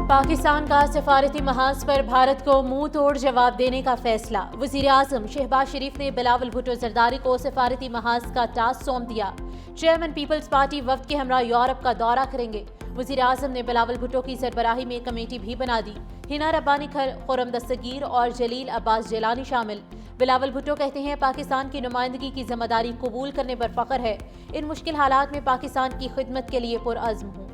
پاکستان کا سفارتی محاذ پر بھارت کو منہ توڑ جواب دینے کا فیصلہ۔ وزیر اعظم شہباز شریف نے بلاول بھٹو زرداری کو سفارتی محاذ کا ٹاسک سونپ دیا۔ چیئرمین پیپلز پارٹی وفد کے ہمراہ یورپ کا دورہ کریں گے۔ وزیر اعظم نے بلاول بھٹو کی سربراہی میں کمیٹی بھی بنا دی۔ ہنا ربانی خرم دستگیر اور جلیل عباس جیلانی شامل۔ بلاول بھٹو کہتے ہیں پاکستان کی نمائندگی کی ذمہ داری قبول کرنے پر فخر ہے۔ ان مشکل حالات میں پاکستان کی خدمت کے لیے پرعزم ہوں۔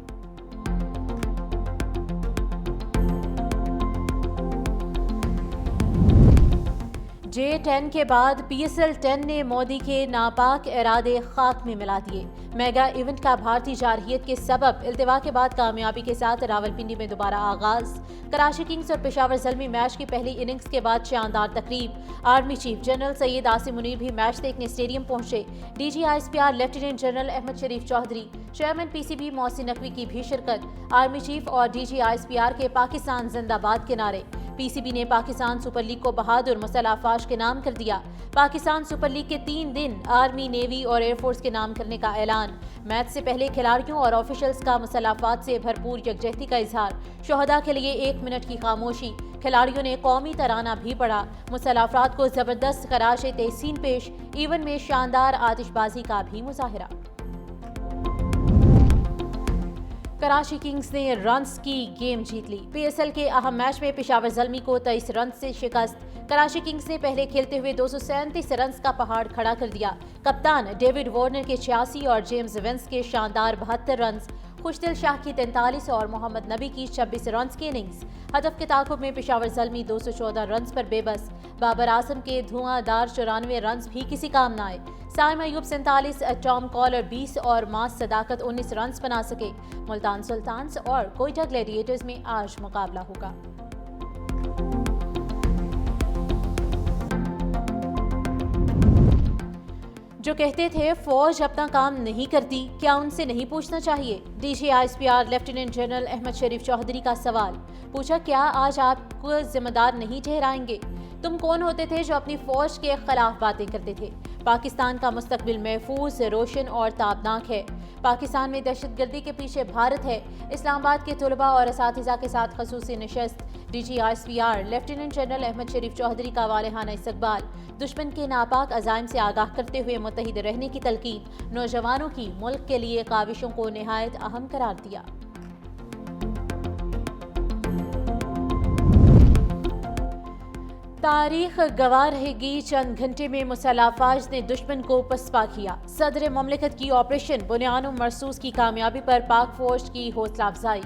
J10 کے بعد PSL10 نے مودی کے ناپاک ارادے خاک میں ملا دیے۔ میگا ایونٹ کا بھارتی جارحیت کے سبب التوا کے بعد کامیابی کے ساتھ راولپنڈی میں دوبارہ آغاز۔ کراچی کنگز اور پشاور زلمی میچ کی پہلی اننگز کے بعد شاندار تقریب۔ Army chief general Syed Asim Munir بھی میچ دیکھنے اسٹیڈیم پہنچے۔ D G I S P R lieutenant general Ahmed Sharif Chaudhry, chairman P C B Mohsin Naqvi کی بھی شرکت۔ آرمی چیف اور D G I S P R کے پاکستان زندہ باد کے نعرے۔ پی سی بی نے پاکستان سپر لیگ کو بہادر مسلح افواج کے نام کر دیا۔ پاکستان سپر لیگ کے 3 دن آرمی، نیوی اور ایئر فورس کے نام کرنے کا اعلان۔ میچ سے پہلے کھلاڑیوں اور آفیشلز کا مسلح افواج سے بھرپور یکجہتی کا اظہار۔ شہداء کے لیے 1 منٹ کی خاموشی۔ کھلاڑیوں نے قومی ترانہ بھی پڑھا۔ مسلح افراد کو زبردست خراج تحسین پیش۔ ایون میں شاندار آتش بازی کا بھی مظاہرہ۔ کراچی کنگز نے رنز کی گیم جیت لی۔ پی ایس ایل کے اہم میچ میں پشاور زلمی کو 23 رنز سے شکست۔ کراچی کنگز نے پہلے کھیلتے ہوئے 237 رنز کا پہاڑ کھڑا کر دیا۔ کپتان ڈیوڈ وارنر کے 86 اور جیمز وینس کے شاندار 72 رنز، خوشدل شاہ کی 43 اور محمد نبی کی 26 رنز کی اننگز۔ ہدف کے تعاقب میں پشاور زلمی 214 رنز پر بے بس۔ بابر اعظم کے دھواں دار 94 رنز بھی کسی کام نہ آئے۔ سائم ایوب 47، ٹام کالر 20 اور ماس صداقت 19 رنز بنا سکے۔ ملتان سلطانز اور کوئٹہ گلیڈیٹرز میں آج مقابلہ ہوگا۔ جو کہتے تھے فوج اپنا کام نہیں کرتی، کیا ان سے نہیں پوچھنا چاہیے؟ D G I S P R lieutenant general Ahmed Sharif Chaudhry کا سوال۔ پوچھا کیا آج آپ کو ذمہ دار نہیں ٹھہرائیں گے؟ تم کون ہوتے تھے جو اپنی فوج کے خلاف باتیں کرتے تھے؟ پاکستان کا مستقبل محفوظ، روشن اور تابناک ہے۔ پاکستان میں دہشت گردی کے پیچھے بھارت ہے۔ اسلام آباد کے طلباء اور اساتذہ کے ساتھ خصوصی نشست۔ D G I S P R lieutenant general Ahmed Sharif Chaudhry کا والہانہ استقبال۔ دشمن کے ناپاک عزائم سے آگاہ کرتے ہوئے متحد رہنے کی تلقین۔ نوجوانوں کی ملک کے لیے کاوشوں کو نہایت اہم قرار دیا۔ تاریخ گواہ رہے گی، چند گھنٹے میں مسلح افواج نے دشمن کو پسپا کیا۔ صدر مملکت کی آپریشن بنیان مرصوص کی کامیابی پر پاک فوج کی حوصلہ افزائی۔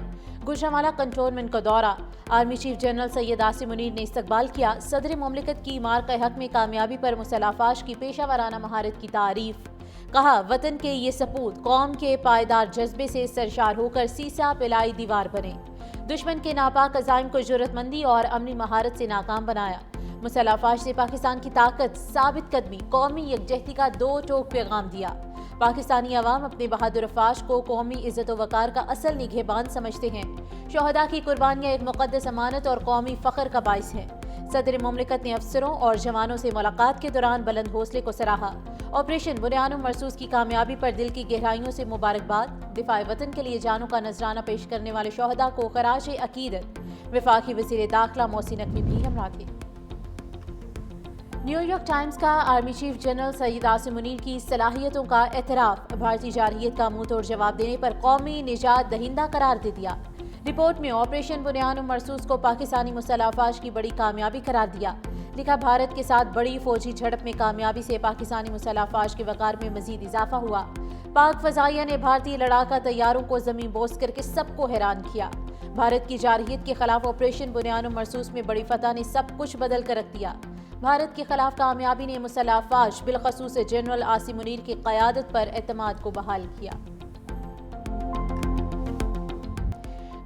گوجرانوالہ کنٹونمنٹ کا دورہ۔ Army chief general Syed Asim Munir نے استقبال کیا۔ صدر مملکت کی مارکہ حق میں کامیابی پر مسلح افواج کی پیشہ ورانہ مہارت کی تعریف۔ کہا وطن کے یہ سپوت قوم کے پائیدار جذبے سے سرشار ہو کر سیسا پلائی دیوار بنے۔ دشمن کے ناپاک عزائم کو جرأت مندی اور عملی مہارت سے ناکام بنایا۔ مسلح افواج نے پاکستان کی طاقت، ثابت قدمی، قومی یکجہتی کا 2 ٹوک پیغام دیا۔ پاکستانی عوام اپنے بہادر افواج کو قومی عزت و وقار کا اصل نگہبان سمجھتے ہیں۔ شہداء کی قربانیاں ایک مقدس امانت اور قومی فخر کا باعث ہیں۔ صدر مملکت نے افسروں اور جوانوں سے ملاقات کے دوران بلند حوصلے کو سراہا۔ آپریشن بنیان مرصوص کی کامیابی پر دل کی گہرائیوں سے مبارکباد۔ دفاع وطن کے لیے جانوں کا نذرانہ پیش کرنے والے شہداء کو خراج عقیدت۔ وفاقی وزیر داخلہ محسن نقوی بھی ہمراہ تھے۔ نیو یارک ٹائمز کا army chief general Syed Asim Munir کی صلاحیتوں کا اعتراف۔ بھارتی جارحیت کا منہ توڑ جواب دینے پر قومی نجات دہندہ قرار دے دیا۔ رپورٹ میں آپریشن بنیان مرصوص کو پاکستانی مسلح افواج کی بڑی کامیابی قرار دیا۔ لکھا بھارت کے ساتھ بڑی فوجی جھڑپ میں کامیابی سے پاکستانی مسلح افواج کے وقار میں مزید اضافہ ہوا۔ پاک فضائیہ نے بھارتی لڑاکا طیاروں کو زمین بوس کر کے سب کو حیران کیا۔ بھارت کی جارحیت کے خلاف آپریشن بنیان مرصوص میں بڑی فتح نے سب کچھ بدل کر رکھ دیا۔ بھارت کے خلاف کامیابی نے مسلح افواج بالخصوص جنرل عاصم منیر کی قیادت پر اعتماد کو بحال کیا۔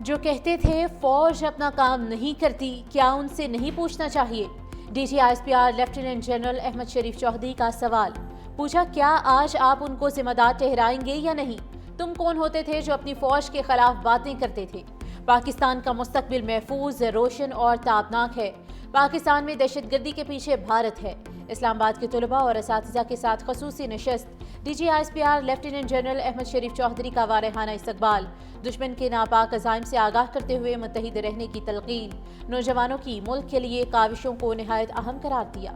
جو کہتے تھے فوج اپنا کام نہیں کرتی، کیا ان سے نہیں پوچھنا چاہیے؟ D G I S P R lieutenant general Ahmed Sharif Chaudhry کا سوال۔ پوچھا کیا آج آپ ان کو ذمہ دار ٹھہرائیں گے یا نہیں؟ تم کون ہوتے تھے جو اپنی فوج کے خلاف باتیں کرتے تھے؟ پاکستان کا مستقبل محفوظ، روشن اور تابناک ہے۔ پاکستان میں دہشت گردی کے پیچھے بھارت ہے۔ اسلام آباد کے طلباء اور اساتذہ کے ساتھ خصوصی نشست۔ D G I S P R lieutenant general Ahmed Sharif Chaudhry کا والہانہ استقبال۔ دشمن کے ناپاک عزائم سے آگاہ کرتے ہوئے متحد رہنے کی تلقین، نوجوانوں کی ملک کے لیے کاوشوں کو نہایت اہم قرار دیا۔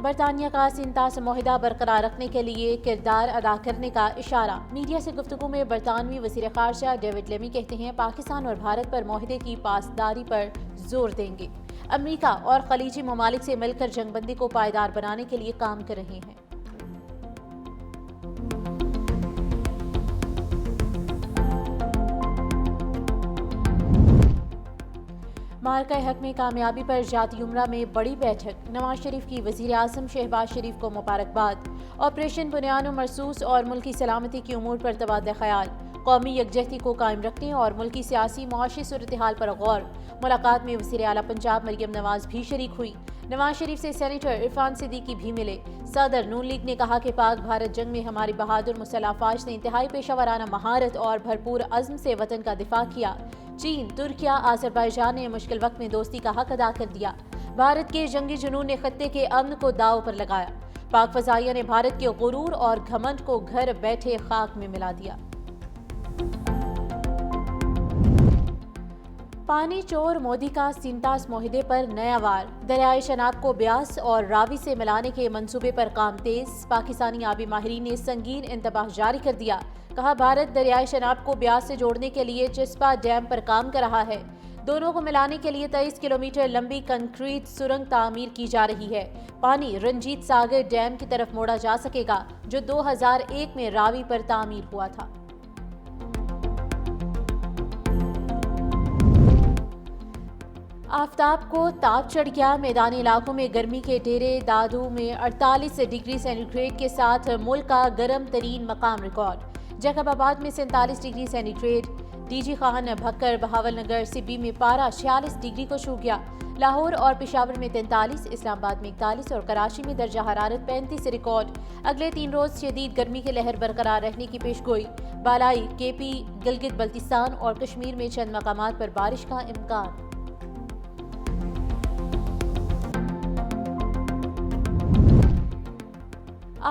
برطانیہ کا سینتاس معاہدہ برقرار رکھنے کے لیے کردار ادا کرنے کا اشارہ۔ میڈیا سے گفتگو میں برطانوی وزیر خارجہ ڈیوڈ لیمی کہتے ہیں پاکستان اور بھارت پر معاہدے کی پاسداری پر زور دیں گے۔ امریکہ اور خلیجی ممالک سے مل کر جنگ بندی کو پائیدار بنانے کے لیے کام کر رہے ہیں۔ معرکہ حق میں کامیابی پر جاتی عمرہ میں بڑی بیٹھک، نواز شریف کی وزیر اعظم شہباز شریف کو مبارکباد۔ آپریشن بنیان مرصوص اور ملکی سلامتی کے امور پر تبادلہ خیال، قومی یکجہتی کو قائم رکھنے اور ملکی سیاسی معاشی صورتحال پر غور۔ ملاقات میں وزیر اعلیٰ پنجاب مریم نواز بھی شریک ہوئی۔ نواز شریف سے سینیٹر عرفان صدیقی بھی ملے۔ صدر نون لیگ نے کہا کہ پاک بھارت جنگ میں ہماری بہادر مسلح افواج نے انتہائی پیشہ ورانہ مہارت اور بھرپور عزم سے وطن کا دفاع کیا۔ چین، ترکیہ، آذربائیجان نے مشکل وقت میں دوستی کا حق ادا کر دیا۔ بھارت کے جنگی جنون نے خطے کے امن کو داؤ پر لگایا۔ پاک فضائیہ نے بھارت کے غرور اور گھمنڈ کو گھر بیٹھے خاک میں ملا دیا۔ پانی چور مودی کا سینتاس معاہدے پر نیا وار، دریائے شناب کو بیاس اور راوی سے ملانے کے منصوبے پر کام تیز۔ پاکستانی آبی ماہرین نے سنگین انتباہ جاری کر دیا۔ کہا بھارت دریائے شناب کو بیاس سے جوڑنے کے لیے چسپا ڈیم پر کام کر رہا ہے۔ دونوں کو ملانے کے لیے 23 کلومیٹر لمبی کنکریٹ سرنگ تعمیر کی جا رہی ہے۔ پانی رنجیت ساگر ڈیم کی طرف موڑا جا سکے گا جو 2001 میں راوی پر تعمیر ہوا تھا۔ آفتاب کو تاپ چڑھ گیا، میدانی علاقوں میں گرمی کے ڈیرے دادو میں 48 ڈگری سینٹی گریڈ کے ساتھ ملک کا گرم ترین مقام ریکارڈ۔ جیکب آباد میں 47 degree centigrade, D G Khan Bhakkar Bahawalnagar Sibi میں پارہ 46 ڈگری کو چھو گیا۔ لاہور اور پشاور میں 43، اسلام آباد میں 41 اور کراچی میں درجہ حرارت 35 ریکارڈ۔ اگلے 3 روز شدید گرمی کی لہر برقرار رہنے کی پیش گوئی۔ بالائی کے پی، گلگت بلتستان اور کشمیر میں چند مقامات پر بارش کا امکان۔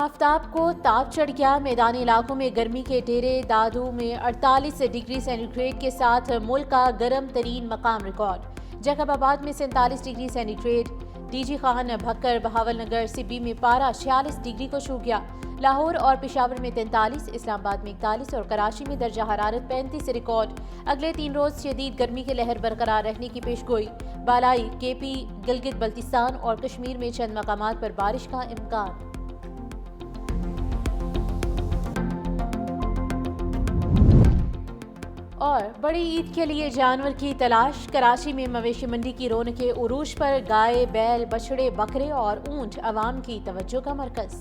آفتاب کو تاپ چڑھ گیا، میدانی علاقوں میں گرمی کے ڈیرے دادو میں 48 ڈگری سینٹی گریڈ کے ساتھ ملک کا گرم ترین مقام ریکارڈ۔ جیکب آباد میں 47 degree centigrade, D G Khan Bhakkar Bahawalnagar Sibi میں پارہ 46 ڈگری کو چھو گیا۔ لاہور اور پشاور میں 43، اسلام آباد میں 41 اور کراچی میں درجہ حرارت 35 ریکارڈ۔ اگلے 3 روز شدید گرمی کی لہر برقرار رہنے کی پیش گوئی۔ بالائی کے پی، گلگت بلتستان اور کشمیر میں چند مقامات پر بارش کا امکان۔ اور بڑی عید کے لیے جانور کی تلاش، کراچی میں مویشی منڈی کی رونقیں عروج پر، گائے، بیل، بچڑے، بکرے اور اونٹ عوام کی توجہ کا مرکز۔